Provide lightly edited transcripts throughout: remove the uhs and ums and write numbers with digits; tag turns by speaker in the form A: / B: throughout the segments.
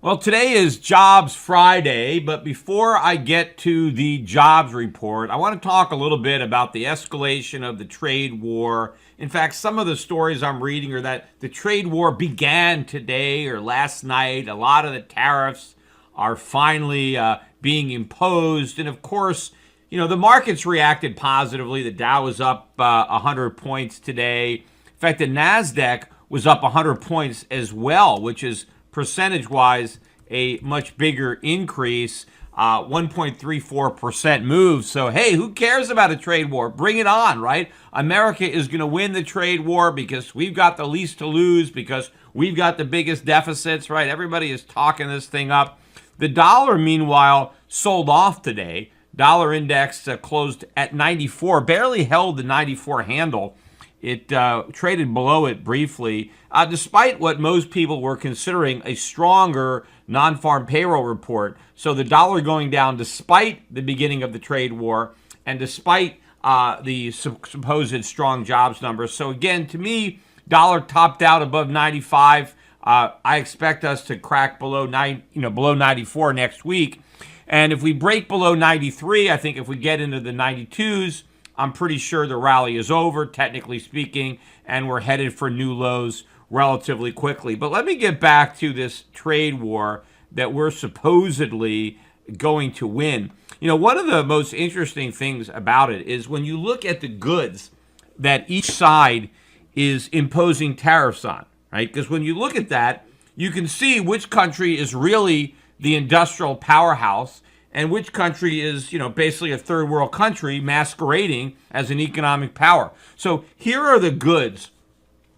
A: Well, today is Jobs Friday, but before I get to the jobs report, I want to talk a little bit about the escalation of the trade war. In fact, some of the stories I'm reading are that the trade war began today or last night. A lot of the tariffs are finally being imposed. And of course, the markets reacted positively. The Dow was up 100 points today. In fact, the NASDAQ was up 100 points as well, which is percentage-wise a much bigger increase, 1.34% move. So, hey, who cares about a trade war? Bring it on, right? America is going to win the trade war because we've got the least to lose, because we've got the biggest deficits, right? Everybody is talking this thing up. The dollar, meanwhile, sold off today. Dollar index closed at 94, barely held the 94 handle. It traded below it briefly, despite what most people were considering a stronger non-farm payroll report. So the dollar going down despite the beginning of the trade war and despite the supposed strong jobs numbers. So again, to me, dollar topped out above 95. I expect us to crack below 94 next week. And if we break below 93, I think if we get into the 92s, I'm pretty sure the rally is over, technically speaking, and we're headed for new lows relatively quickly. But let me get back to this trade war that we're supposedly going to win. One of the most interesting things about it is when you look at the goods that each side is imposing tariffs on, right? Because when you look at that, you can see which country is really the industrial powerhouse and which country is, basically a third world country masquerading as an economic power. So here are the goods.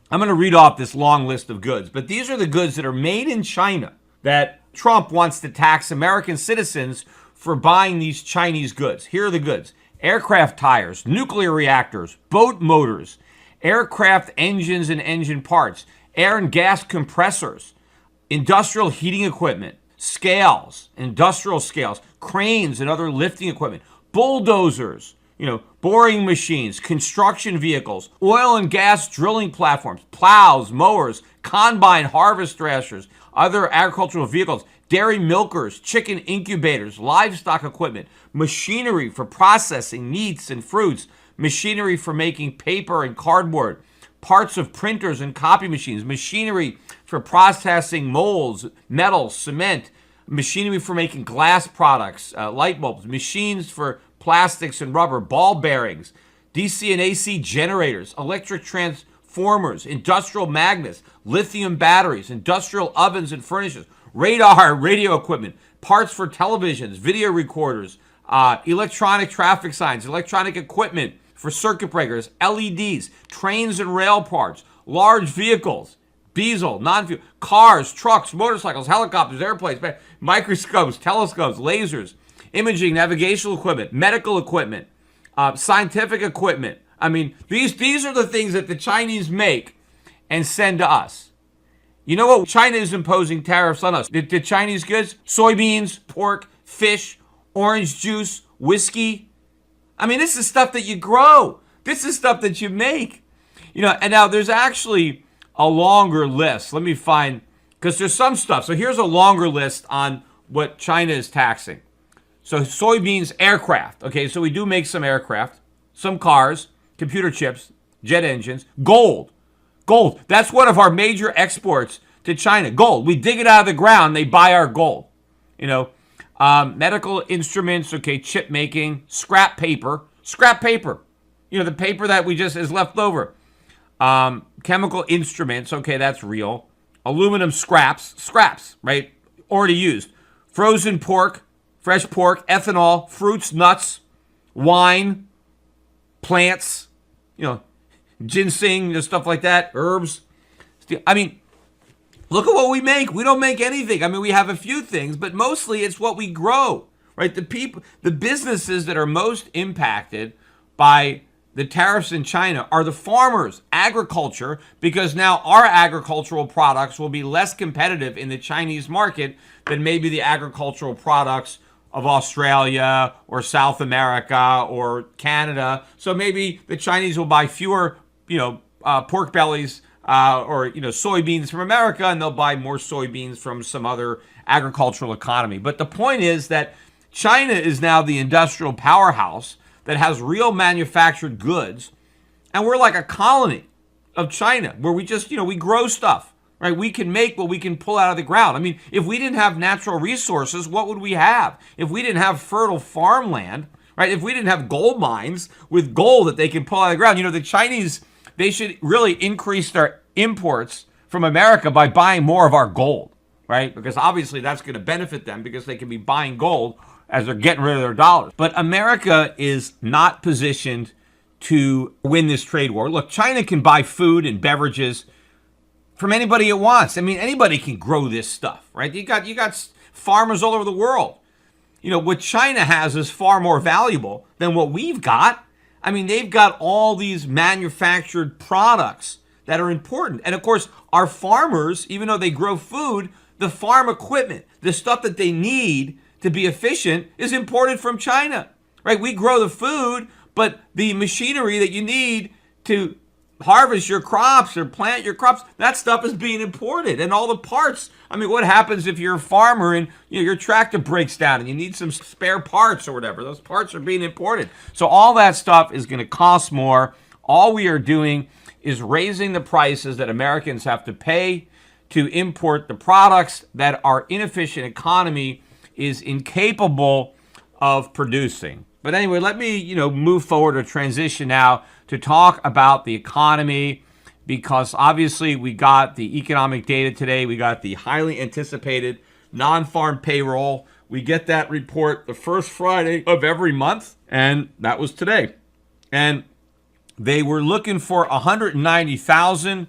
A: I'm going to read off this long list of goods, but these are the goods that are made in China that Trump wants to tax American citizens for buying these Chinese goods. Here are the goods: aircraft tires, nuclear reactors, boat motors, aircraft engines and engine parts, air and gas compressors, industrial heating equipment, scales, industrial scales, cranes and other lifting equipment, bulldozers, boring machines, construction vehicles, oil and gas drilling platforms, plows, mowers, combine harvest threshers, other agricultural vehicles, dairy milkers, chicken incubators, livestock equipment, machinery for processing meats and fruits, machinery for making paper and cardboard, parts of printers and copy machines, machinery for processing molds, metals, cement, machinery for making glass products, light bulbs, machines for plastics and rubber, ball bearings, DC and AC generators, electric transformers, industrial magnets, lithium batteries, industrial ovens and furnaces, radar, radio equipment, parts for televisions, video recorders, electronic traffic signs, electronic equipment for circuit breakers, LEDs, trains and rail parts, large vehicles, diesel, non-fuel, cars, trucks, motorcycles, helicopters, airplanes, microscopes, telescopes, lasers, imaging, navigational equipment, medical equipment, scientific equipment. I mean, these are the things that the Chinese make and send to us. You know what? China is imposing tariffs on us. The Chinese goods: soybeans, pork, fish, orange juice, whiskey. I mean, this is stuff that you grow. This is stuff that you make. And now there's actually a longer list. Let me find, because there's some stuff. So here's a longer list on what China is taxing. So soybeans, aircraft. Okay, so we do make some aircraft, some cars, computer chips, jet engines, gold. Gold. That's one of our major exports to China. Gold. We dig it out of the ground. They buy our gold. Medical instruments. Okay, chip making, scrap paper. The paper that we just is left over. Chemical instruments. Okay, that's real. Aluminum scraps, right? Already used. Frozen pork, fresh pork, ethanol, fruits, nuts, wine, plants, ginseng, stuff like that, herbs. I mean, look at what we make. We don't make anything. I mean, we have a few things, but mostly it's what we grow, right? The businesses that are most impacted by the tariffs in China are the farmers, agriculture, because now our agricultural products will be less competitive in the Chinese market than maybe the agricultural products of Australia or South America or Canada. So maybe the Chinese will buy fewer, pork bellies or soybeans from America, and they'll buy more soybeans from some other agricultural economy. But the point is that China is now the industrial powerhouse that has real manufactured goods, and we're like a colony of China where we just, we grow stuff, right? We can make what we can pull out of the ground. I mean, if we didn't have natural resources, what would we have? If we didn't have fertile farmland, right? If we didn't have gold mines with gold that they can pull out of the ground, the Chinese, they should really increase their imports from America by buying more of our gold, right? Because obviously that's going to benefit them because they can be buying gold as they're getting rid of their dollars. But America is not positioned to win this trade war. Look, China can buy food and beverages from anybody it wants. I mean, anybody can grow this stuff, right? You got farmers all over the world. What China has is far more valuable than what we've got. I mean, they've got all these manufactured products that are important. And of course, our farmers, even though they grow food, the farm equipment, the stuff that they need to be efficient is imported from China, right? We grow the food, but the machinery that you need to harvest your crops or plant your crops, that stuff is being imported. And all the parts, I mean, what happens if you're a farmer and your tractor breaks down and you need some spare parts or whatever? Those parts are being imported. So all that stuff is going to cost more. All we are doing is raising the prices that Americans have to pay to import the products that our inefficient economy is incapable of producing. But anyway, let me, move forward or transition now to talk about the economy, because obviously we got the economic data today. We got the highly anticipated non-farm payroll. We get that report the first Friday of every month, and that was today. And they were looking for 190,000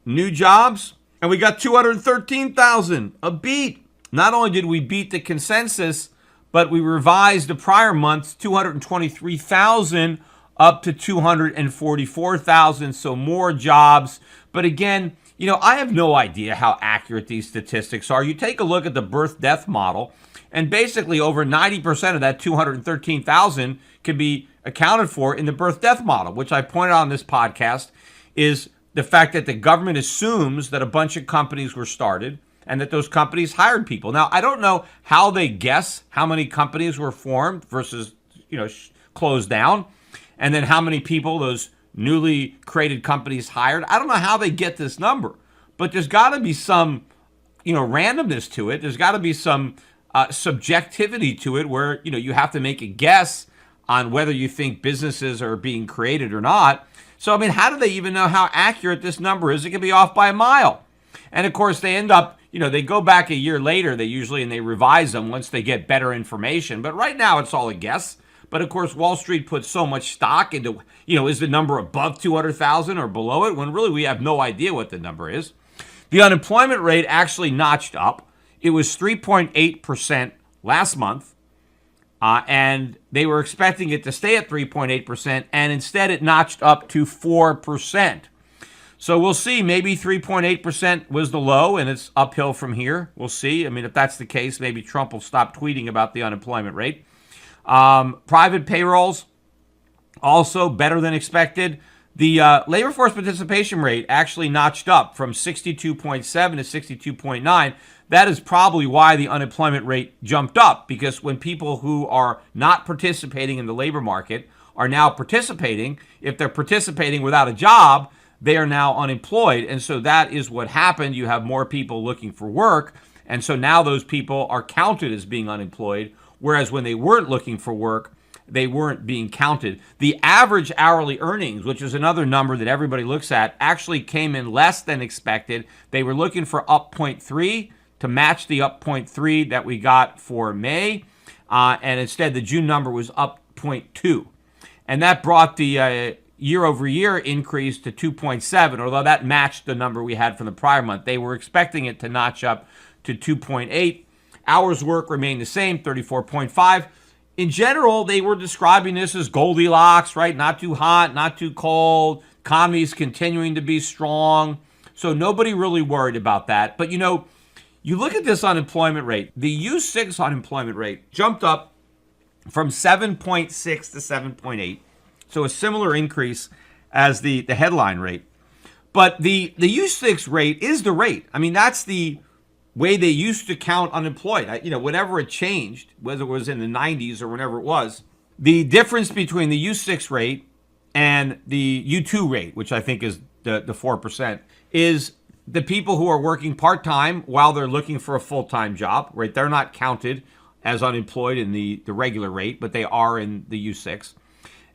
A: new jobs, and we got 213,000, a beat. Not only did we beat the consensus, but we revised the prior month's 223,000 up to 244,000, so more jobs. But again, I have no idea how accurate these statistics are. You take a look at the birth-death model, and basically over 90% of that 213,000 can be accounted for in the birth-death model, which I pointed out on this podcast, is the fact that the government assumes that a bunch of companies were started and that those companies hired people. Now, I don't know how they guess how many companies were formed versus, closed down, and then how many people those newly created companies hired. I don't know how they get this number, but there's got to be some, randomness to it. There's got to be some subjectivity to it where, you have to make a guess on whether you think businesses are being created or not. So, I mean, how do they even know how accurate this number is? It could be off by a mile. And of course, they end up, they go back a year later, and they revise them once they get better information. But right now, it's all a guess. But of course, Wall Street puts so much stock into, is the number above 200,000 or below it, when really we have no idea what the number is. The unemployment rate actually notched up. It was 3.8% last month, and they were expecting it to stay at 3.8%, and instead it notched up to 4%. So we'll see. Maybe 3.8% was the low, and it's uphill from here. We'll see. I mean, if that's the case, maybe Trump will stop tweeting about the unemployment rate. Private payrolls, also better than expected. The labor force participation rate actually notched up from 62.7 to 62.9. That is probably why the unemployment rate jumped up, because when people who are not participating in the labor market are now participating, if they're participating without a job, they are now unemployed. And so that is what happened. You have more people looking for work. And so now those people are counted as being unemployed, whereas when they weren't looking for work, they weren't being counted. The average hourly earnings, which is another number that everybody looks at, actually came in less than expected. They were looking for up 0.3 to match the up 0.3 that we got for May. And instead, the June number was up 0.2. And that brought the year-over-year increase to 2.7, although that matched the number we had from the prior month. They were expecting it to notch up to 2.8. Hours work remained the same, 34.5. In general, they were describing this as Goldilocks, right? Not too hot, not too cold. Economy is continuing to be strong. So nobody really worried about that. But, you look at this unemployment rate. The U6 unemployment rate jumped up from 7.6 to 7.8. So a similar increase as the headline rate. But the U6 rate is the rate. I mean, that's the way they used to count unemployed. Whenever it changed, whether it was in the 90s or whenever it was, the difference between the U6 rate and the U2 rate, which I think is the 4%, is the people who are working part-time while they're looking for a full-time job, right? They're not counted as unemployed in the regular rate, but they are in the U6.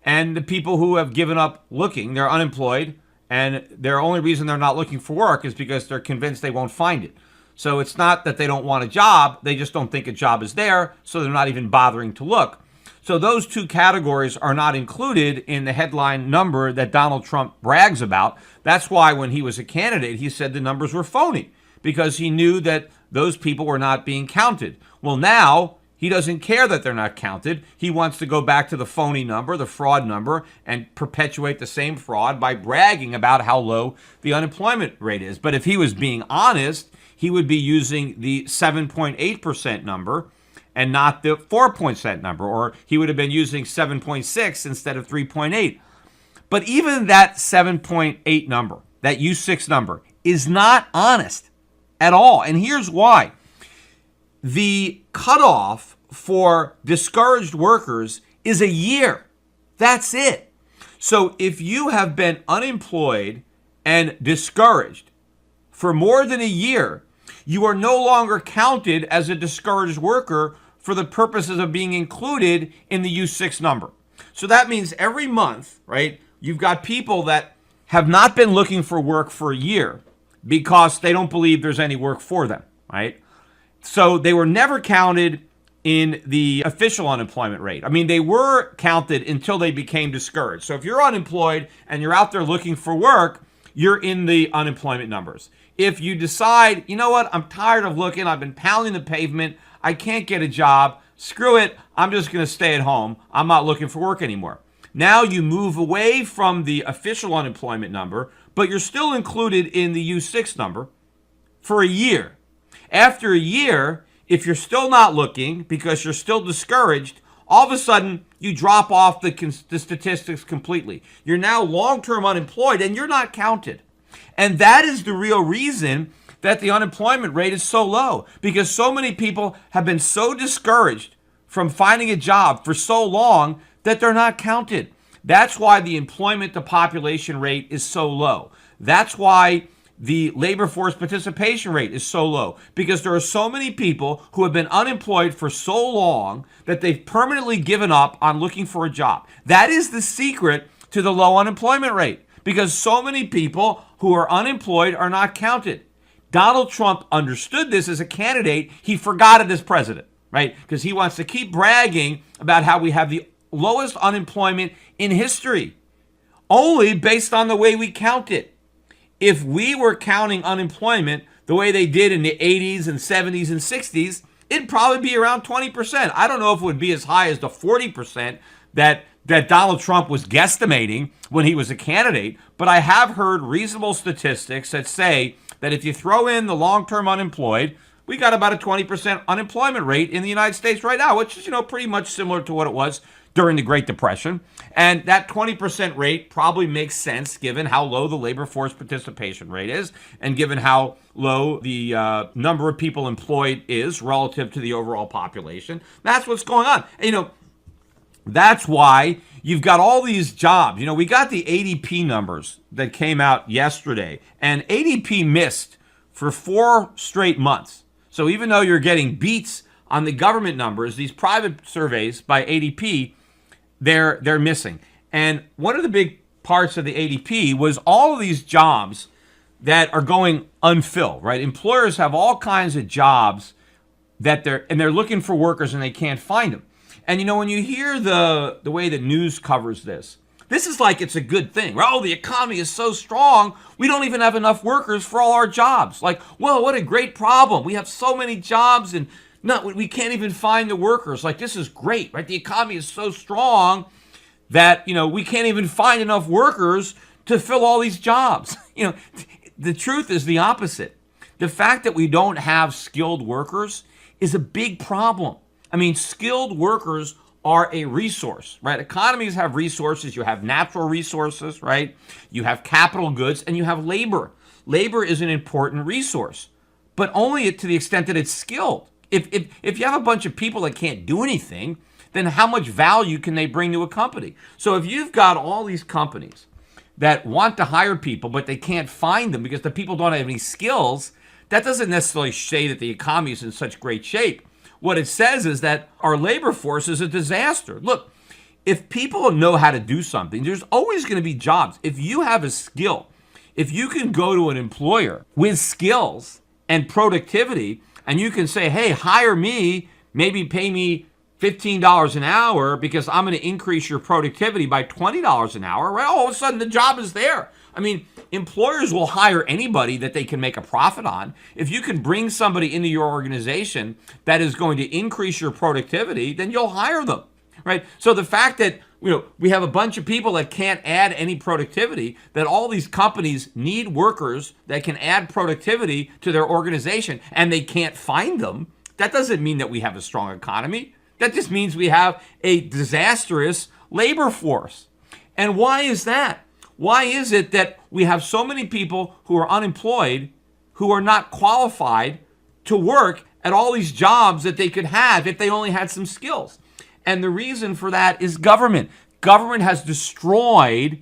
A: And the people who have given up looking, they're unemployed, and their only reason they're not looking for work is because they're convinced they won't find it. So it's not that they don't want a job, they just don't think a job is there, so they're not even bothering to look. So those two categories are not included in the headline number that Donald Trump brags about. That's why when he was a candidate, he said the numbers were phony, because he knew that those people were not being counted. Well, now he doesn't care that they're not counted. He wants to go back to the phony number, the fraud number, and perpetuate the same fraud by bragging about how low the unemployment rate is. But if he was being honest, he would be using the 7.8% number and not the 4% number, or he would have been using 7.6 instead of 3.8. But even that 7.8 number, that U6 number, is not honest at all. And here's why. The cutoff for discouraged workers is a year. That's it. So if you have been unemployed and discouraged for more than a year, you are no longer counted as a discouraged worker for the purposes of being included in the U6 number. So that means every month, right, you've got people that have not been looking for work for a year because they don't believe there's any work for them, right? So they were never counted in the official unemployment rate. I mean, they were counted until they became discouraged. So if you're unemployed and you're out there looking for work, you're in the unemployment numbers. If you decide, you know what, I'm tired of looking, I've been pounding the pavement, I can't get a job, screw it, I'm just going to stay at home, I'm not looking for work anymore. Now you move away from the official unemployment number, but you're still included in the U6 number for a year. After a year, if you're still not looking because you're still discouraged, all of a sudden you drop off the statistics completely. You're now long-term unemployed and you're not counted. And that is the real reason that the unemployment rate is so low, because so many people have been so discouraged from finding a job for so long that they're not counted. That's why the employment to population rate is so low. That's why the labor force participation rate is so low, because there are so many people who have been unemployed for so long that they've permanently given up on looking for a job. That is the secret to the low unemployment rate, because so many people who are unemployed are not counted. Donald Trump understood this as a candidate. He forgot it as president, right? Because he wants to keep bragging about how we have the lowest unemployment in history, only based on the way we count it. If we were counting unemployment the way they did in the 80s and 70s and 60s, it'd probably be around 20%. I don't know if it would be as high as the 40% that Donald Trump was guesstimating when he was a candidate, but I have heard reasonable statistics that say that if you throw in the long-term unemployed, we got about a 20% unemployment rate in the United States right now, which is, pretty much similar to what it was during the Great Depression. And that 20% rate probably makes sense given how low the labor force participation rate is and given how low the number of people employed is relative to the overall population. That's what's going on. That's why you've got all these jobs. We got the ADP numbers that came out yesterday, and ADP missed for 4 straight months. So even though you're getting beats on the government numbers, these private surveys by ADP, they're missing. And one of the big parts of the ADP was all of these jobs that are going unfilled, right? Employers have all kinds of jobs that they're looking for workers and they can't find them. And when you hear the way that news covers this is like it's a good thing. Oh, the economy is so strong, we don't even have enough workers for all our jobs. Like, well, what a great problem. We have so many jobs and we can't even find the workers. Like, this is great, right? The economy is so strong that, we can't even find enough workers to fill all these jobs. The truth is the opposite. The fact that we don't have skilled workers is a big problem. I mean, skilled workers are a resource, right? Economies have resources. You have natural resources, right? You have capital goods, and you have labor. Labor is an important resource, but only to the extent that it's skilled. If you have a bunch of people that can't do anything, then how much value can they bring to a company? So if you've got all these companies that want to hire people, but they can't find them because the people don't have any skills, that doesn't necessarily say that the economy is in such great shape. What it says is that our labor force is a disaster. Look, if people know how to do something, there's always going to be jobs. If you have a skill, if you can go to an employer with skills and productivity, and you can say, hey, hire me, maybe pay me $15 an hour because I'm going to increase your productivity by $20 an hour, right? All of a sudden the job is there. I mean, employers will hire anybody that they can make a profit on. If you can bring somebody into your organization that is going to increase your productivity, then you'll hire them, right? So the fact that we have a bunch of people that can't add any productivity, that all these companies need workers that can add productivity to their organization, and they can't find them, that doesn't mean that we have a strong economy. That just means we have a disastrous labor force. And why is that? Why is it that we have so many people who are unemployed, who are not qualified to work at all these jobs that they could have if they only had some skills? And the reason for that is government. Government has destroyed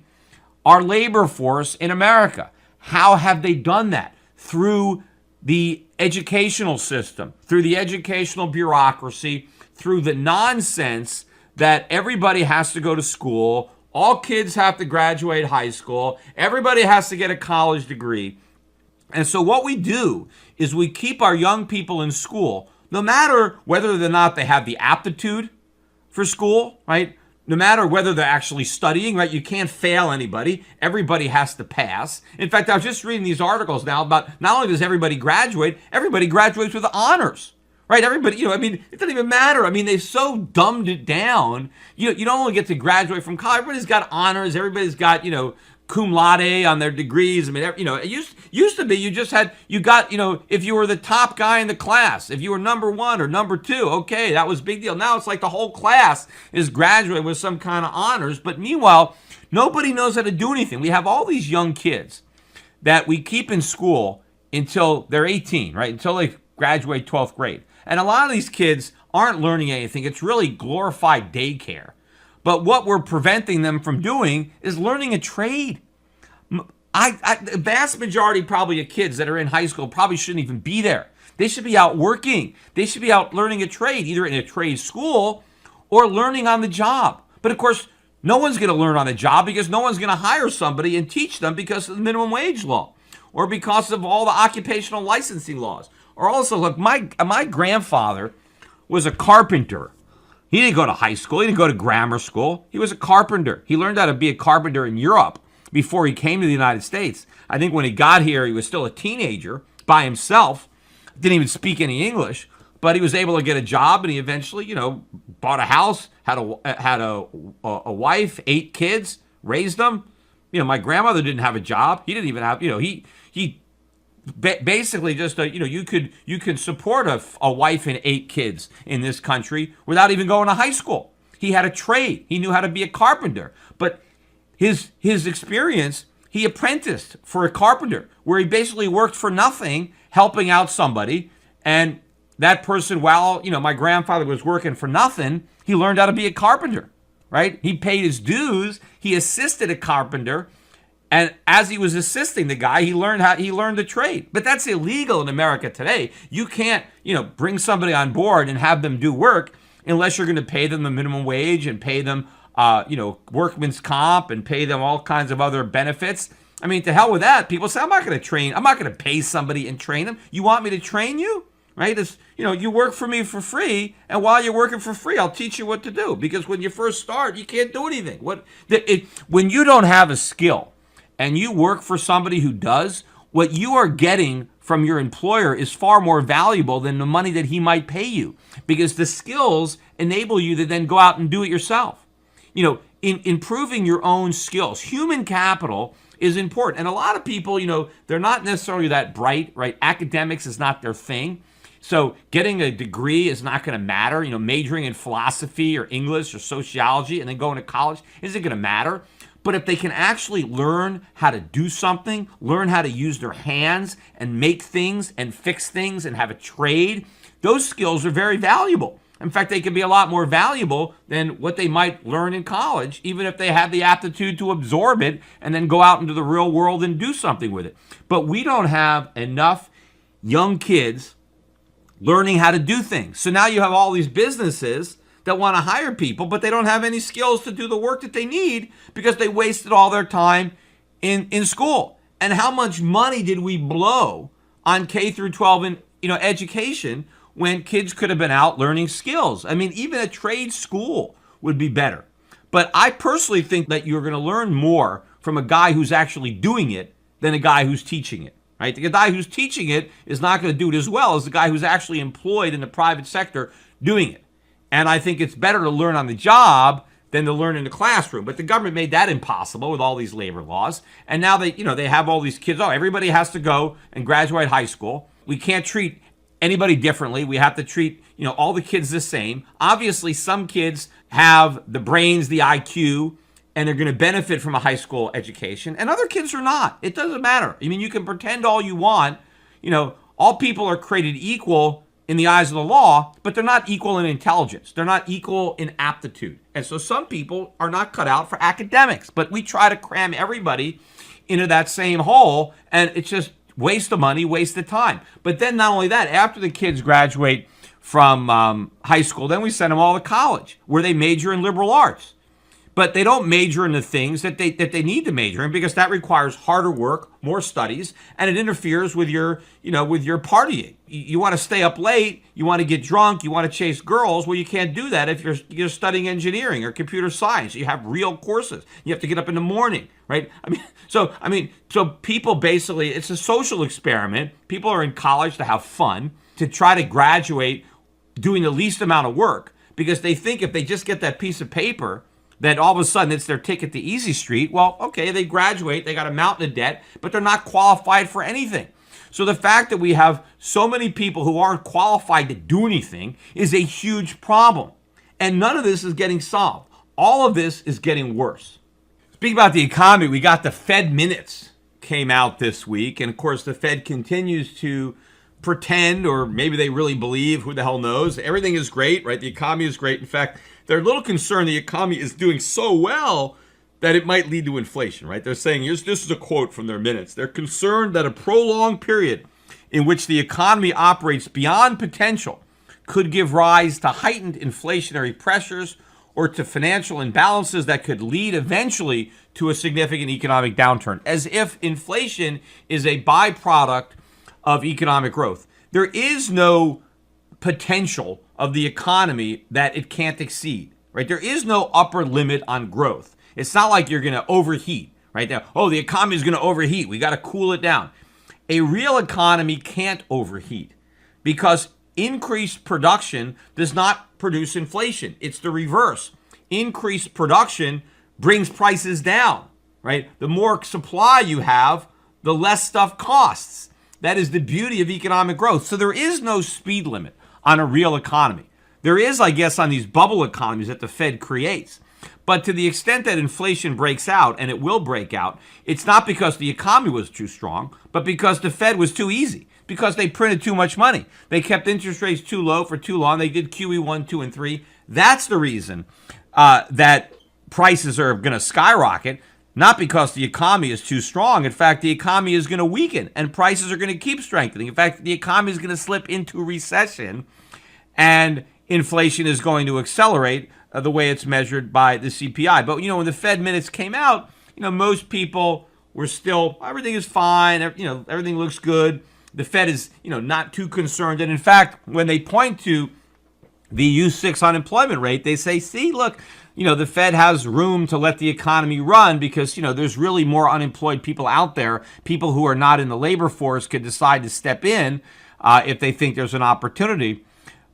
A: our labor force in America. How have they done that? Through the educational system, through the educational bureaucracy, through the nonsense that everybody has to go to school, all kids have to graduate high school, everybody has to get a college degree. And so what we do is we keep our young people in school, no matter whether or not they have the aptitude for school, right? No matter whether they're actually studying, right? You can't fail anybody. Everybody has to pass. In fact, I was just reading these articles now about not only does everybody graduates with honors, right? Everybody, it doesn't even matter. They've so dumbed it down. You don't only get to graduate from college. Everybody's got honors. Everybody's got, cum laude on their degrees. It used to be you got, if you were the top guy in the class, if you were number one or number two, okay, that was a big deal. Now it's like the whole class is graduating with some kind of honors. But meanwhile, nobody knows how to do anything. We have all these young kids that we keep in school until they're 18, right? Until they graduate 12th grade. And a lot of these kids aren't learning anything. It's really glorified daycare. But what we're preventing them from doing is learning a trade. The vast majority probably of kids that are in high school probably shouldn't even be there. They should be out working. They should be out learning a trade, either in a trade school or learning on the job. But of course, no one's going to learn on the job because no one's going to hire somebody and teach them because of the minimum wage law or because of all the occupational licensing laws. Or also, look, my grandfather was a carpenter. He didn't go to high school. He didn't go to grammar school. He was a carpenter. He learned how to be a carpenter in Europe before he came to the United States. I think when he got here, he was still a teenager by himself. Didn't even speak any English, but he was able to get a job, and he eventually, bought a house, had a wife, 8 kids, raised them. My grandmother didn't have a job. He didn't even have, he basically just you could support a wife and 8 kids in this country without even going to high school. He had a trade. He knew how to be a carpenter. But his experience, he apprenticed for a carpenter where he basically worked for nothing, helping out somebody. And that person, while my grandfather was working for nothing, he learned how to be a carpenter, right? He paid his dues. He assisted a carpenter. And as he was assisting the guy, he learned the trade. But that's illegal in America today. You can't, bring somebody on board and have them do work unless you're going to pay them the minimum wage and pay them, workman's comp and pay them all kinds of other benefits. To hell with that. People say, I'm not going to pay somebody and train them. You want me to train you? Right? It's, you work for me for free, and while you're working for free, I'll teach you what to do. Because when you first start, you can't do anything. When you don't have a skill, and you work for somebody who does, what you are getting from your employer is far more valuable than the money that he might pay you, because the skills enable you to then go out and do it yourself. In improving your own skills, human capital is important. And a lot of people, they're not necessarily that bright, right? Academics is not their thing. So getting a degree is not going to matter. Majoring in philosophy or English or sociology and then going to college isn't going to matter. But if they can actually learn how to do something, learn how to use their hands and make things and fix things and have a trade, those skills are very valuable. In fact, they can be a lot more valuable than what they might learn in college, even if they have the aptitude to absorb it and then go out into the real world and do something with it. But we don't have enough young kids learning how to do things. So now you have all these businesses that want to hire people, but they don't have any skills to do the work that they need because they wasted all their time in school. And how much money did we blow on K through 12 in education when kids could have been out learning skills? I mean, even a trade school would be better. But I personally think that you're going to learn more from a guy who's actually doing it than a guy who's teaching it. Right? The guy who's teaching it is not going to do it as well as the guy who's actually employed in the private sector doing it. And I think it's better to learn on the job than to learn in the classroom. But the government made that impossible with all these labor laws. And now they have all these kids. Oh, everybody has to go and graduate high school. We can't treat anybody differently. We have to treat, all the kids the same. Obviously, some kids have the brains, the IQ, and they're going to benefit from a high school education. And other kids are not. It doesn't matter. I mean, you can pretend all you want. All people are created equal in the eyes of the law, but they're not equal in intelligence. They're not equal in aptitude. And so some people are not cut out for academics, but we try to cram everybody into that same hole, and it's just waste of money, waste of time. But then not only that, after the kids graduate from high school, then we send them all to college where they major in liberal arts. But they don't major in the things that they need to major in because that requires harder work, more studies, and it interferes with your partying. You want to stay up late, you want to get drunk, you want to chase girls. Well, you can't do that if you're studying engineering or computer science. You have real courses. You have to get up in the morning, right? So people basically, it's a social experiment. People are in college to have fun, to try to graduate doing the least amount of work because they think if they just get that piece of paper, that all of a sudden it's their ticket to Easy Street. Well, okay, they graduate, they got a mountain of debt, but they're not qualified for anything. So the fact that we have so many people who aren't qualified to do anything is a huge problem. And none of this is getting solved. All of this is getting worse. Speaking about the economy, we got the Fed minutes came out this week. And of course, the Fed continues to pretend, or maybe they really believe, who the hell knows, everything is great, right? The economy is great. In fact, they're a little concerned the economy is doing so well that it might lead to inflation, right? They're saying, this is a quote from their minutes. They're concerned that a prolonged period in which the economy operates beyond potential could give rise to heightened inflationary pressures or to financial imbalances that could lead eventually to a significant economic downturn, as if inflation is a byproduct of economic growth. There is no potential of the economy that it can't exceed, right? There is no upper limit on growth. It's not like you're going to overheat, right? Now, the economy is going to overheat. We got to cool it down. A real economy can't overheat because increased production does not produce inflation. It's the reverse. Increased production brings prices down, right? The more supply you have, the less stuff costs. That is the beauty of economic growth. So there is no speed limit on a real economy. There is, I guess, on these bubble economies that the Fed creates. But to the extent that inflation breaks out, and it will break out, it's not because the economy was too strong, but because the Fed was too easy, because they printed too much money. They kept interest rates too low for too long. They did QE 1, 2, and 3. That's the reason that prices are going to skyrocket, not because the economy is too strong. In fact, the economy is going to weaken, and prices are going to keep strengthening. In fact, the economy is going to slip into recession, and inflation is going to accelerate the way it's measured by the CPI. But, when the Fed minutes came out, most people were still, everything is fine, everything looks good. The Fed is, not too concerned. And in fact, when they point to the U6 unemployment rate, they say, see, look, the Fed has room to let the economy run because, there's really more unemployed people out there. People who are not in the labor force could decide to step in if they think there's an opportunity.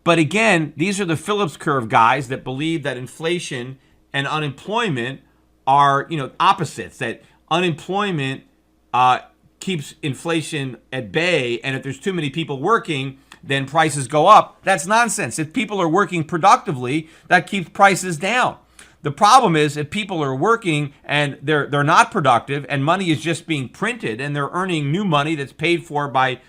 A: But again, these are the Phillips curve guys that believe that inflation and unemployment are, opposites, that unemployment keeps inflation at bay, and if there's too many people working, then prices go up. That's nonsense. If people are working productively, that keeps prices down. The problem is if people are working and they're not productive and money is just being printed and they're earning new money that's paid for by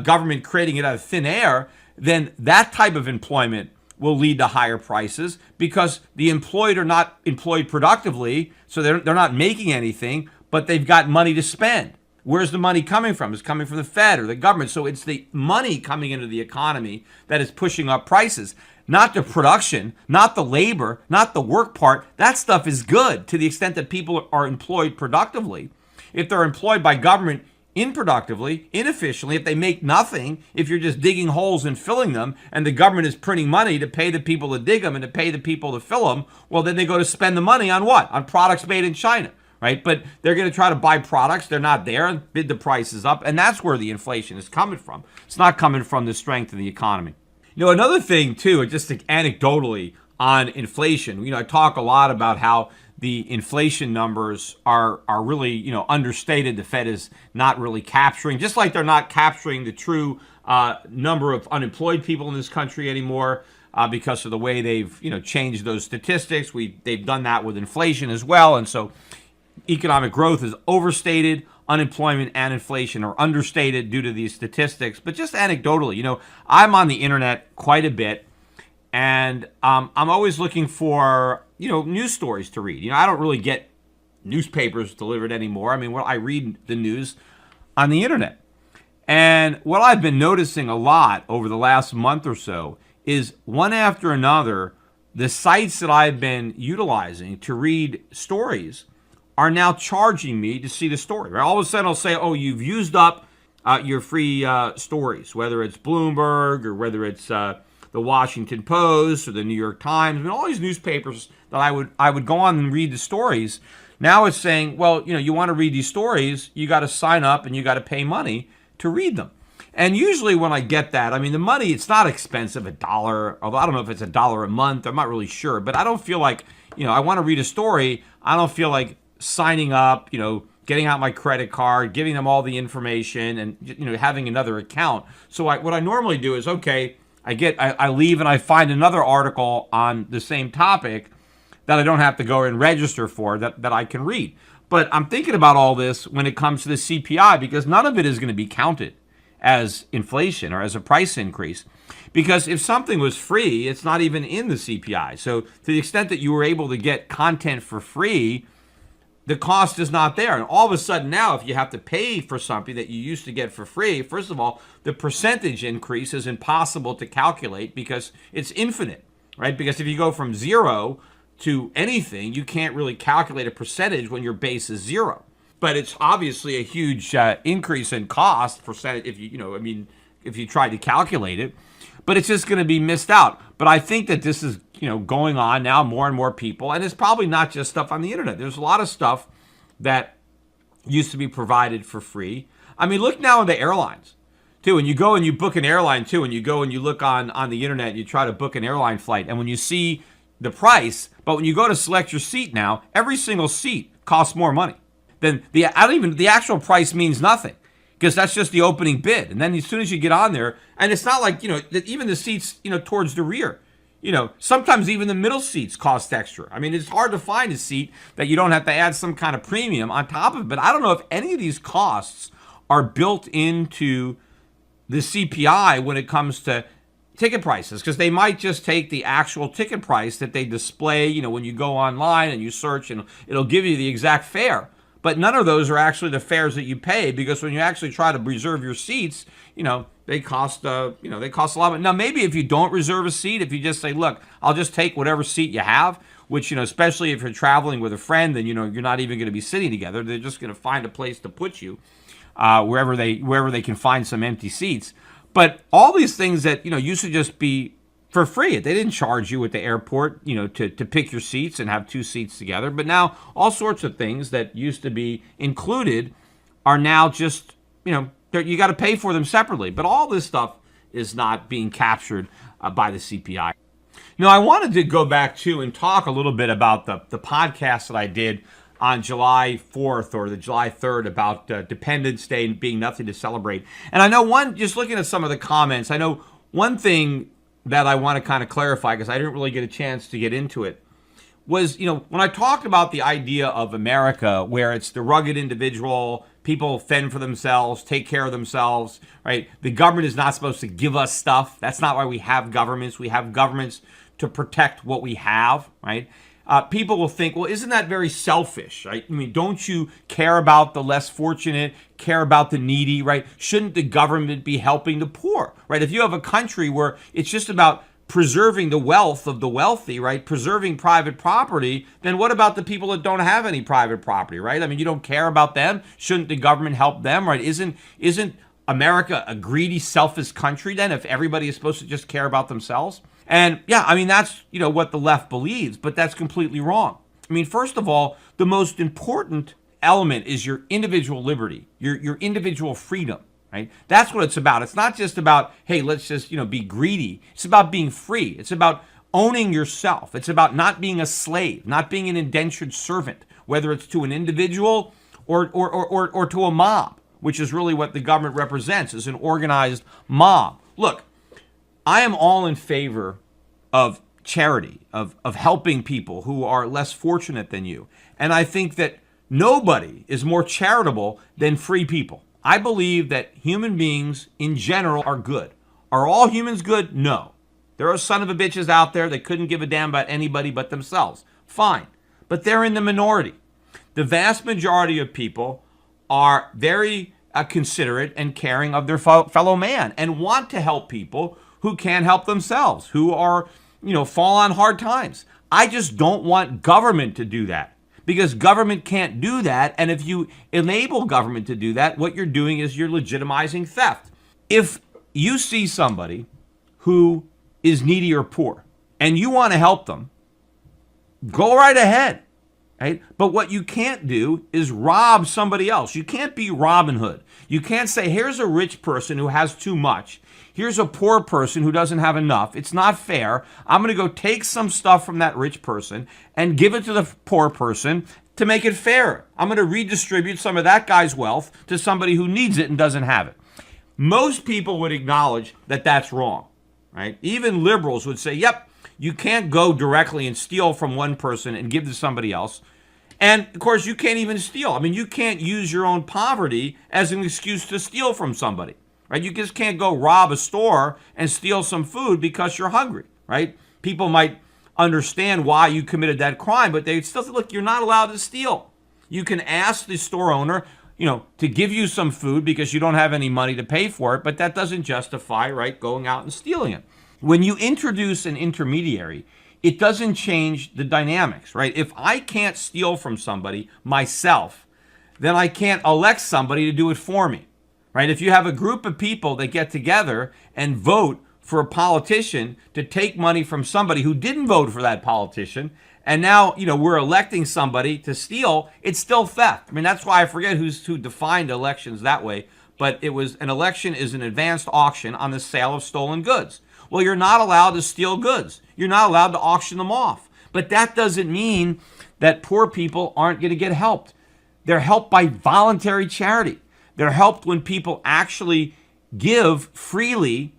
A: government creating it out of thin air, then that type of employment will lead to higher prices because the employed are not employed productively, so they're not making anything, but they've got money to spend. Where's the money coming from? It's coming from the Fed or the government. So it's the money coming into the economy that is pushing up prices, not the production, not the labor, not the work part. That stuff is good to the extent that people are employed productively. If they're employed by government unproductively, inefficiently, if they make nothing, if you're just digging holes and filling them, and the government is printing money to pay the people to dig them and to pay the people to fill them, well, then they go to spend the money on what? On products made in China. Right? But they're going to try to buy products. They're not there and bid the prices up. And that's where the inflation is coming from. It's not coming from the strength of the economy. Another thing, too, just anecdotally on inflation, I talk a lot about how the inflation numbers are really, understated. The Fed is not really capturing, just like they're not capturing the true number of unemployed people in this country anymore. Because of the way they've, changed those statistics. They've done that with inflation as well. And so economic growth is overstated, unemployment and inflation are understated due to these statistics. But just anecdotally, I'm on the internet quite a bit, and I'm always looking for, news stories to read. I don't really get newspapers delivered anymore. I read the news on the internet. And what I've been noticing a lot over the last month or so is one after another, the sites that I've been utilizing to read stories are now charging me to see the story. Right? All of a sudden, I'll say, "Oh, you've used up your free stories," whether it's Bloomberg or whether it's the Washington Post or the New York Times. All these newspapers that I would go on and read the stories. Now it's saying, "Well, you want to read these stories, you got to sign up and you got to pay money to read them." And usually when I get that, the money, it's not expensive, $1. Although I don't know if it's $1 a month. I'm not really sure, but I don't feel like, I want to read a story. I don't feel like signing up, getting out my credit card, giving them all the information, and having another account. So what I normally do is, okay, I leave and I find another article on the same topic that I don't have to go and register for that I can read. But I'm thinking about all this when it comes to the CPI because none of it is going to be counted as inflation or as a price increase. Because if something was free, it's not even in the CPI. So to the extent that you were able to get content for free, the cost is not there. And all of a sudden now, if you have to pay for something that you used to get for free, first of all, the percentage increase is impossible to calculate because it's infinite, right? Because if you go from 0 to anything, you can't really calculate a percentage when your base is 0. But it's obviously a huge increase in cost percentage if you try to calculate it. But it's just going to be missed out. But I think that this is going on now, more and more people, and it's probably not just stuff on the internet. There's a lot of stuff that used to be provided for free. Look now into airlines too, and you go and you book an airline too, and you go and you look on the internet and you try to book an airline flight, and when you see the price, but when you go to select your seat now, every single seat costs more money. Then the actual price means nothing because that's just the opening bid. And then as soon as you get on there, and it's not like, that even the seats, towards the rear, sometimes even the middle seats cost extra. It's hard to find a seat that you don't have to add some kind of premium on top of it. But I don't know if any of these costs are built into the CPI when it comes to ticket prices, because they might just take the actual ticket price that they display, when you go online and you search, and it'll give you the exact fare. But none of those are actually the fares that you pay, because when you actually try to reserve your seats, they cost they cost a lot. Now, maybe if you don't reserve a seat, if you just say, look, I'll just take whatever seat you have, which, especially if you're traveling with a friend, then, you're not even going to be sitting together. They're just going to find a place to put you wherever they can find some empty seats. But all these things that, used to just be for free. They didn't charge you at the airport, to pick your seats and have two seats together. But now all sorts of things that used to be included are now just, you got to pay for them separately. But all this stuff is not being captured by the CPI. I wanted to go back to and talk a little bit about the podcast that I did on July 4th or the July 3rd about Dependence Day being nothing to celebrate. And I know just looking at some of the comments, I know one thing that I want to kind of clarify, because I didn't really get a chance to get into it, was, when I talked about the idea of America, where it's the rugged individual, people fend for themselves, take care of themselves, right? The government is not supposed to give us stuff. That's not why we have governments. We have governments to protect what we have, right? People will think, well, isn't that very selfish, right? I mean, don't you care about the less fortunate, care about the needy, right? Shouldn't the government be helping the poor, right? If you have a country where it's just about preserving the wealth of the wealthy, right? Preserving private property, then what about the people that don't have any private property, right? I mean, you don't care about them. Shouldn't the government help them, right? Isn't America a greedy, selfish country then if everybody is supposed to just care about themselves? And yeah, I mean, that's, what the left believes, but that's completely wrong. I mean, first of all, the most important element is your individual liberty, your individual freedom, right? That's what it's about. It's not just about, hey, let's just, be greedy. It's about being free. It's about owning yourself. It's about not being a slave, not being an indentured servant, whether it's to an individual or to a mob, which is really what the government represents, is an organized mob. Look, I am all in favor of charity, of helping people who are less fortunate than you. And I think that nobody is more charitable than free people. I believe that human beings in general are good. Are all humans good? No. There are son of a bitches out there that couldn't give a damn about anybody but themselves. Fine. But they're in the minority. The vast majority of people are very considerate and caring of their fellow man and want to help people who can't help themselves, who are, fall on hard times. I just don't want government to do that, because government can't do that. And if you enable government to do that, what you're doing is you're legitimizing theft. If you see somebody who is needy or poor and you want to help them, go right ahead. Right? But what you can't do is rob somebody else. You can't be Robin Hood. You can't say, here's a rich person who has too much. Here's a poor person who doesn't have enough. It's not fair. I'm going to go take some stuff from that rich person and give it to the poor person to make it fair. I'm going to redistribute some of that guy's wealth to somebody who needs it and doesn't have it. Most people would acknowledge that that's wrong, right? Even liberals would say, yep, you can't go directly and steal from one person and give to somebody else. And, of course, you can't even steal. I mean, you can't use your own poverty as an excuse to steal from somebody, right? You just can't go rob a store and steal some food because you're hungry, right? People might understand why you committed that crime, but they still say, look, you're not allowed to steal. You can ask the store owner, to give you some food because you don't have any money to pay for it, but that doesn't justify, right, going out and stealing it. When you introduce an intermediary, it doesn't change the dynamics, right? If I can't steal from somebody myself, then I can't elect somebody to do it for me, right? If you have a group of people that get together and vote for a politician to take money from somebody who didn't vote for that politician, and now, we're electing somebody to steal, it's still theft. I mean, that's why I forget who defined elections that way, but it was an election is an advanced auction on the sale of stolen goods. Well, you're not allowed to steal goods. You're not allowed to auction them off. But that doesn't mean that poor people aren't going to get helped. They're helped by voluntary charity. They're helped when people actually give freely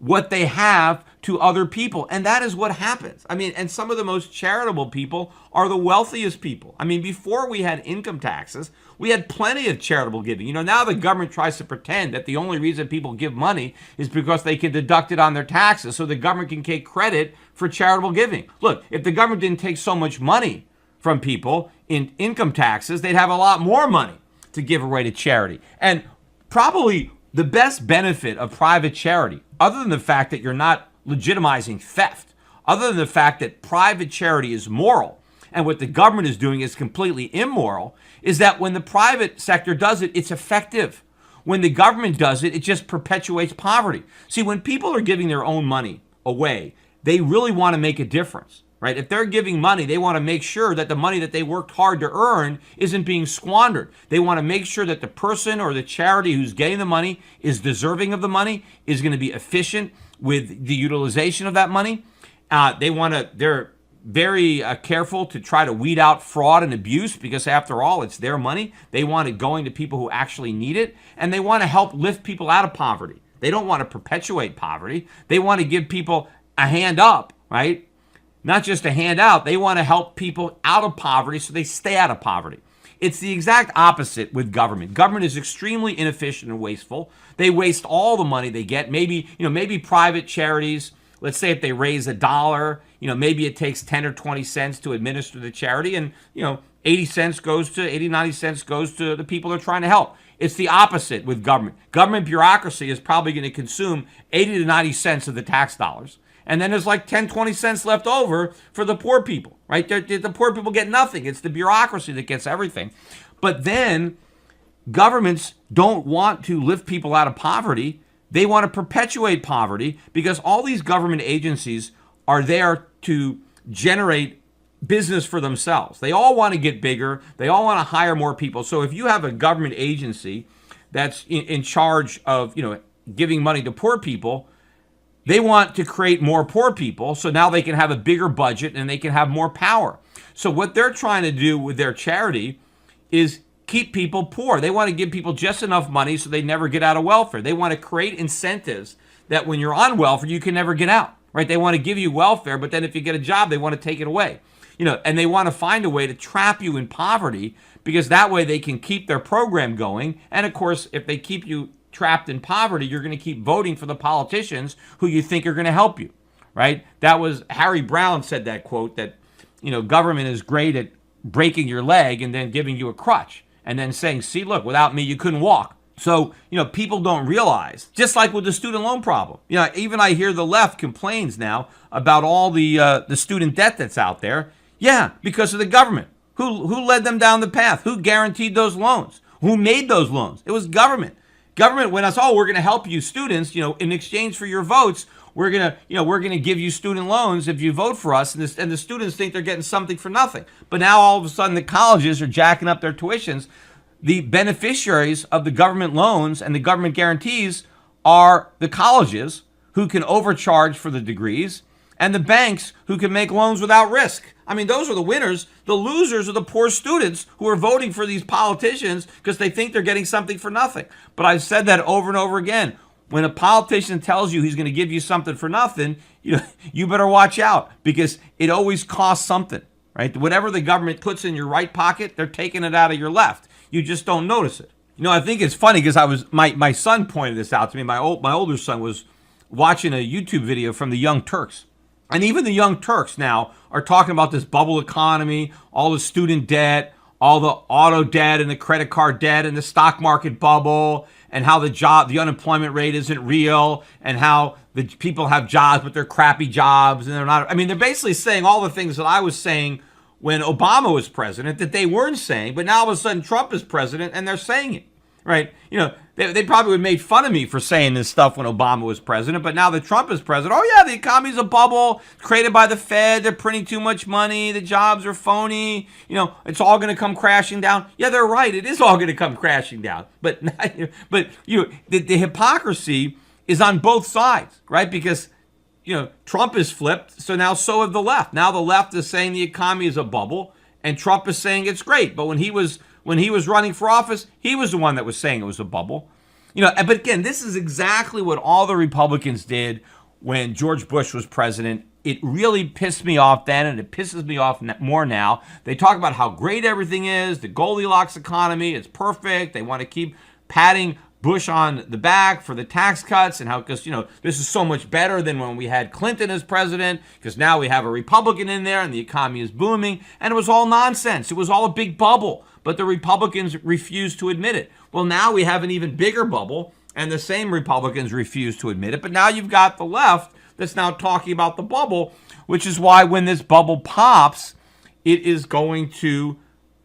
A: what they have to other people. And that is what happens. I mean, and some of the most charitable people are the wealthiest people. I mean, before we had income taxes, we had plenty of charitable giving. Now the government tries to pretend that the only reason people give money is because they can deduct it on their taxes so the government can take credit for charitable giving. Look, if the government didn't take so much money from people in income taxes, they'd have a lot more money to give away to charity. And probably the best benefit of private charity, other than the fact that you're not legitimizing theft, other than the fact that private charity is moral and what the government is doing is completely immoral, is that when the private sector does it, it's effective. When the government does it, it just perpetuates poverty. See, when people are giving their own money away, they really want to make a difference, right? If they're giving money, they want to make sure that the money that they worked hard to earn isn't being squandered. They want to make sure that the person or the charity who's getting the money is deserving of the money, is going to be efficient with the utilization of that money. They're very careful to try to weed out fraud and abuse, because after all, it's their money. They want it going to people who actually need it, and they want to help lift people out of poverty. They don't want to perpetuate poverty. They want to give people a hand up, right? Not just a hand out. They want to help people out of poverty so they stay out of poverty. It's the exact opposite with government. Government is extremely inefficient and wasteful. They waste all the money they get. Maybe private charities, let's say if they raise $1, maybe it takes 10 or 20 cents to administer the charity, and 80 cents goes to 80, 90 cents goes to the people they're trying to help. It's the opposite with government. Government bureaucracy is probably going to consume 80 to 90 cents of the tax dollars. And then there's like 10, 20 cents left over for the poor people, right? The poor people get nothing. It's the bureaucracy that gets everything. But then governments don't want to lift people out of poverty. They want to perpetuate poverty, because all these government agencies are there to generate business for themselves. They all want to get bigger. They all want to hire more people. So if you have a government agency that's in charge of, giving money to poor people, they want to create more poor people, so now they can have a bigger budget and they can have more power. So what they're trying to do with their charity is keep people poor. They want to give people just enough money so they never get out of welfare. They want to create incentives that when you're on welfare, you can never get out, right? They want to give you welfare, but then if you get a job, they want to take it away. And they want to find a way to trap you in poverty, because that way they can keep their program going. And of course, if they keep you trapped in poverty, you're going to keep voting for the politicians who you think are going to help you, right? That was Harry Brown said that quote that, government is great at breaking your leg and then giving you a crutch and then saying, see, look, without me, you couldn't walk. So, people don't realize, just like with the student loan problem, even I hear the left complains now about all the student debt that's out there. Yeah, because of the government. Who led them down the path? Who guaranteed those loans? Who made those loans? It was government. Government went us, we're going to help you students, in exchange for your votes, we're going to give you student loans if you vote for us. And the students think they're getting something for nothing. But now all of a sudden the colleges are jacking up their tuitions. The beneficiaries of the government loans and the government guarantees are the colleges, who can overcharge for the degrees, and the banks, who can make loans without risk. I mean, those are the winners. The losers are the poor students who are voting for these politicians because they think they're getting something for nothing. But I've said that over and over again. When a politician tells you he's going to give you something for nothing, you better watch out, because it always costs something, right? Whatever the government puts in your right pocket, they're taking it out of your left. You just don't notice it. I think it's funny because my son pointed this out to me. My older son was watching a YouTube video from the Young Turks. And even the Young Turks now are talking about this bubble economy, all the student debt, all the auto debt and the credit card debt and the stock market bubble, and how the unemployment rate isn't real, and how the people have jobs, but they're crappy jobs, and they're not. I mean, they're basically saying all the things that I was saying when Obama was president that they weren't saying, but now all of a sudden Trump is president and they're saying it, right? They probably would have made fun of me for saying this stuff when Obama was president, but now that Trump is president, the economy's a bubble created by the Fed. They're printing too much money. The jobs are phony. It's all going to come crashing down. Yeah, they're right. It is all going to come crashing down. But the hypocrisy is on both sides, right? Because Trump is flipped, so now so have the left. Now the left is saying the economy is a bubble, and Trump is saying it's great. But when he was running for office, he was the one that was saying it was a bubble. But again, this is exactly what all the Republicans did when George Bush was president. It really pissed me off then, and it pisses me off more now. They talk about how great everything is, the Goldilocks economy, it's perfect. They want to keep patting Bush on the back for the tax cuts, and how, because, this is so much better than when we had Clinton as president, because now we have a Republican in there and the economy is booming. And it was all nonsense. It was all a big bubble. But the Republicans refused to admit it. Well, now we have an even bigger bubble, and the same Republicans refuse to admit it. But now you've got the left that's now talking about the bubble, which is why when this bubble pops, it is going to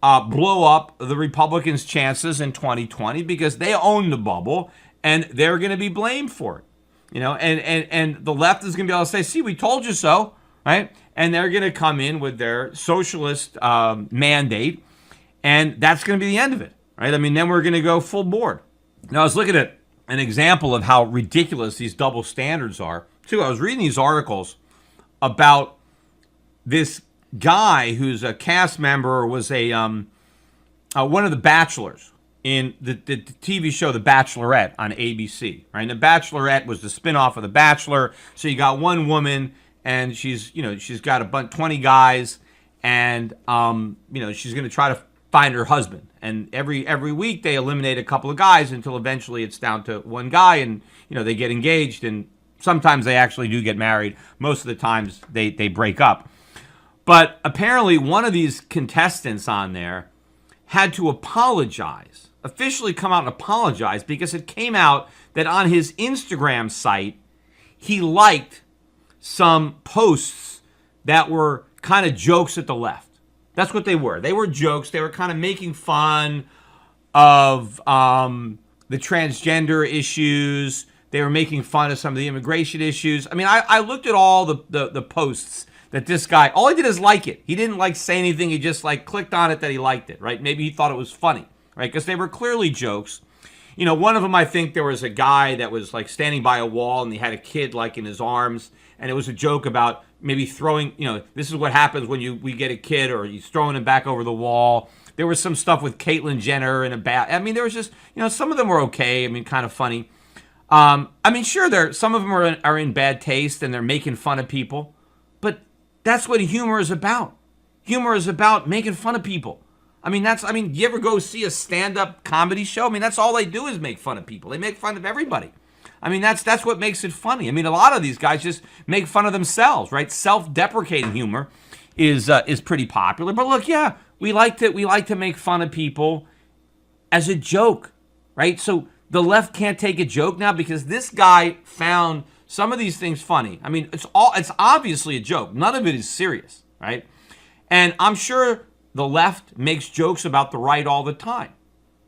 A: blow up the Republicans' chances in 2020, because they own the bubble and they're going to be blamed for it. And the left is going to be able to say, see, we told you so, right? And they're going to come in with their socialist mandate. And that's going to be the end of it, right? I mean, then we're going to go full board. Now, I was looking at an example of how ridiculous these double standards are, too. I was reading these articles about this guy who's a cast member, was a one of the bachelors in the TV show The Bachelorette on ABC, right? And The Bachelorette was the spinoff of The Bachelor. So you got one woman, and she's got a bunch 20 guys, and she's going to try to find her husband. And every week they eliminate a couple of guys until eventually it's down to one guy, and they get engaged, and sometimes they actually do get married. Most of the times they break up. But apparently one of these contestants on there had to apologize, officially come out and apologize, because it came out that on his Instagram site, he liked some posts that were kind of jokes at the left. That's what they were. They were jokes. They were kind of making fun of the transgender issues. They were making fun of some of the immigration issues. I mean, I looked at all the posts that this guy, all he did is like it. He didn't say anything. He just clicked on it that he liked it, right? Maybe he thought it was funny, right? Because they were clearly jokes. One of them, I think there was a guy that was standing by a wall, and he had a kid in his arms, and it was a joke about maybe throwing, this is what happens when we get a kid, or he's throwing him back over the wall. There was some stuff with Caitlyn Jenner and a bat. I mean, there was just, some of them were okay. I mean, kind of funny. I mean, sure, some of them are in bad taste, and they're making fun of people, but that's what humor is about. Humor is about making fun of people. I mean, you ever go see a stand-up comedy show? I mean, that's all they do is make fun of people. They make fun of everybody. I mean, that's what makes it funny. I mean, a lot of these guys just make fun of themselves, right? Self-deprecating humor is pretty popular. But look, yeah, we like to make fun of people as a joke, right? So the left can't take a joke now because this guy found some of these things funny. I mean, it's obviously a joke. None of it is serious, right? And I'm sure the left makes jokes about the right all the time,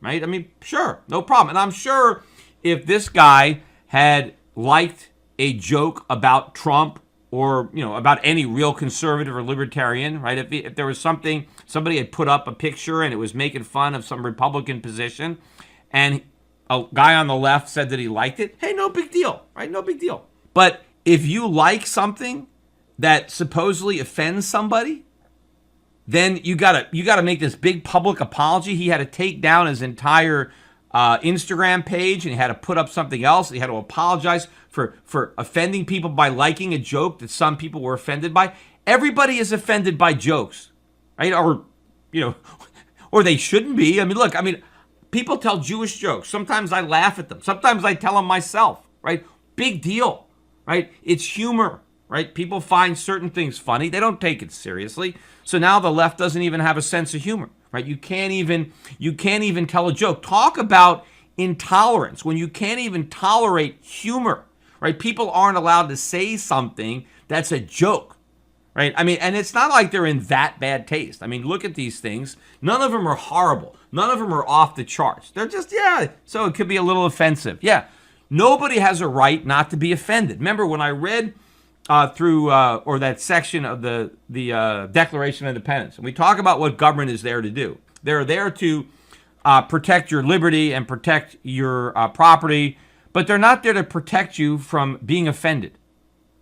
A: right? I mean, sure, no problem. And I'm sure if this guy had liked a joke about Trump, or about any real conservative or libertarian, right? If there was something, somebody had put up a picture and it was making fun of some Republican position, and a guy on the left said that he liked it, hey, no big deal, right? No big deal. But if you like something that supposedly offends somebody, then you gotta make this big public apology. He had to take down his entire Instagram page, and he had to put up something else. He had to apologize for offending people by liking a joke that some people were offended by. Everybody is offended by jokes, right? Or or they shouldn't be. I mean, look, people tell Jewish jokes. Sometimes I laugh at them. Sometimes I tell them myself, right? Big deal, right? It's humor, right? People find certain things funny. They don't take it seriously. So now the left doesn't even have a sense of humor, right? You can't even tell a joke. Talk about intolerance when you can't even tolerate humor, right? People aren't allowed to say something that's a joke, right? I mean, and it's not like they're in that bad taste. I mean, look at these things. None of them are horrible. None of them are off the charts. They're just, so it could be a little offensive. Yeah, nobody has a right not to be offended. Remember when I read through that section of the Declaration of Independence, and we talk about what government is there to do. They're there to protect your liberty and protect your property, but they're not there to protect you from being offended,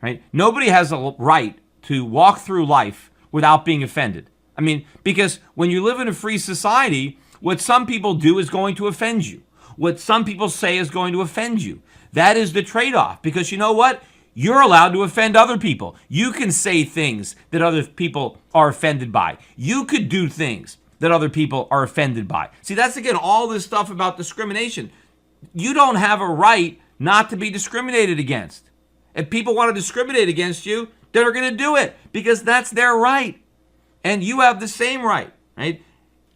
A: right? Nobody has a right to walk through life without being offended. I mean, because when you live in a free society, what some people do is going to offend you. What some people say is going to offend you. That is the trade-off, because you know what? You're allowed to offend other people. You can say things that other people are offended by. You could do things that other people are offended by. See, that's, again, all this stuff about discrimination. You don't have a right not to be discriminated against. If people want to discriminate against you, they're going to do it because that's their right. And you have the same right, right?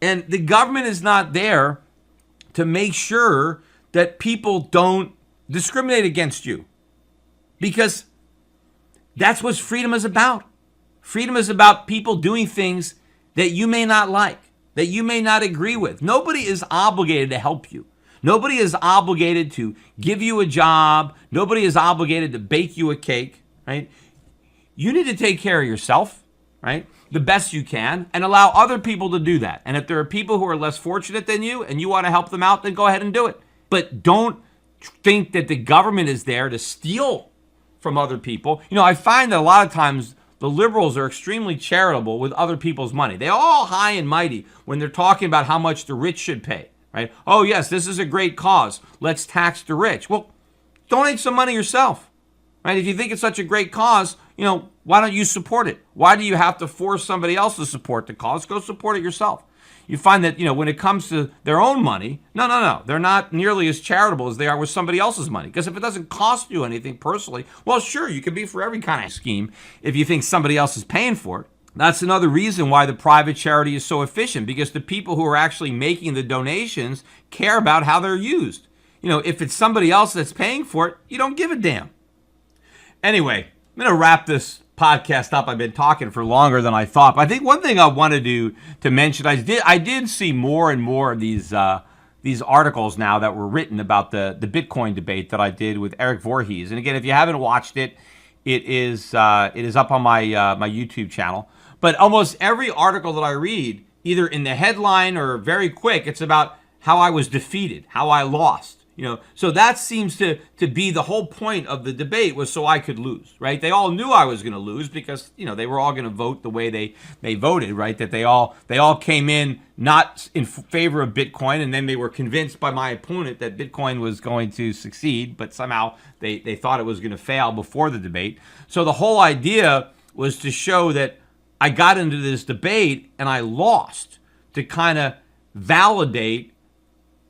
A: And the government is not there to make sure that people don't discriminate against you, because that's what freedom is about. Freedom is about people doing things that you may not like, that you may not agree with. Nobody is obligated to help you. Nobody is obligated to give you a job. Nobody is obligated to bake you a cake, right? You need to take care of yourself, right, the best you can, and allow other people to do that. And if there are people who are less fortunate than you and you want to help them out, then go ahead and do it. But don't think that the government is there to steal from other people. I find that a lot of times the liberals are extremely charitable with other people's money. They're all high and mighty when they're talking about how much the rich should pay, right? Oh, yes, this is a great cause. Let's tax the rich. Well, donate some money yourself, right? If you think it's such a great cause, why don't you support it? Why do you have to force somebody else to support the cause? Go support it yourself. You find that, when it comes to their own money, no. They're not nearly as charitable as they are with somebody else's money. Because if it doesn't cost you anything personally, well, sure, you can be for every kind of scheme if you think somebody else is paying for it. That's another reason why the private charity is so efficient, because the people who are actually making the donations care about how they're used. If it's somebody else that's paying for it, you don't give a damn. Anyway, I'm going to wrap this podcast up. I've been talking for longer than I thought. But I think one thing I wanted to mention, I did see more and more of these articles now that were written about the Bitcoin debate that I did with Eric Voorhees. And again, if you haven't watched it, it is up on my YouTube channel. But almost every article that I read, either in the headline or very quick, it's about how I was defeated, how I lost. So that seems to be the whole point of the debate, was so I could lose, right? They all knew I was going to lose because, they were all going to vote the way they voted, right? That they all came in not in favor of Bitcoin, and then they were convinced by my opponent that Bitcoin was going to succeed, but somehow they thought it was going to fail before the debate. So the whole idea was to show that I got into this debate and I lost, to kind of validate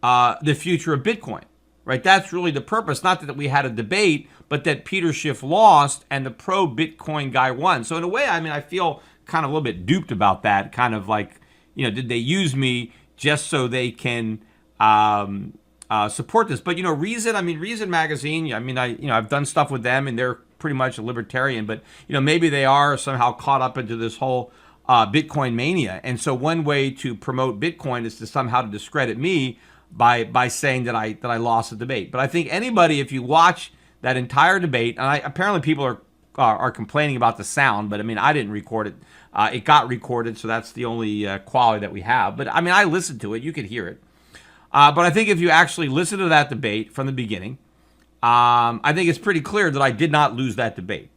A: the future of Bitcoin. Right, that's really the purpose. Not that we had a debate, but that Peter Schiff lost and the pro-Bitcoin guy won. So in a way, I feel kind of a little bit duped about that. Kind of like, did they use me just so they can support this? But Reason Magazine. I've done stuff with them, and they're pretty much a libertarian. But maybe they are somehow caught up into this whole Bitcoin mania. And so one way to promote Bitcoin is to somehow to discredit me by saying that I lost the debate. But I think anybody, if you watch that entire debate, and apparently people are complaining about the sound, but I didn't record it. It got recorded, so that's the only quality that we have. But I listened to it. You could hear it. But I think if you actually listen to that debate from the beginning, I think it's pretty clear that I did not lose that debate.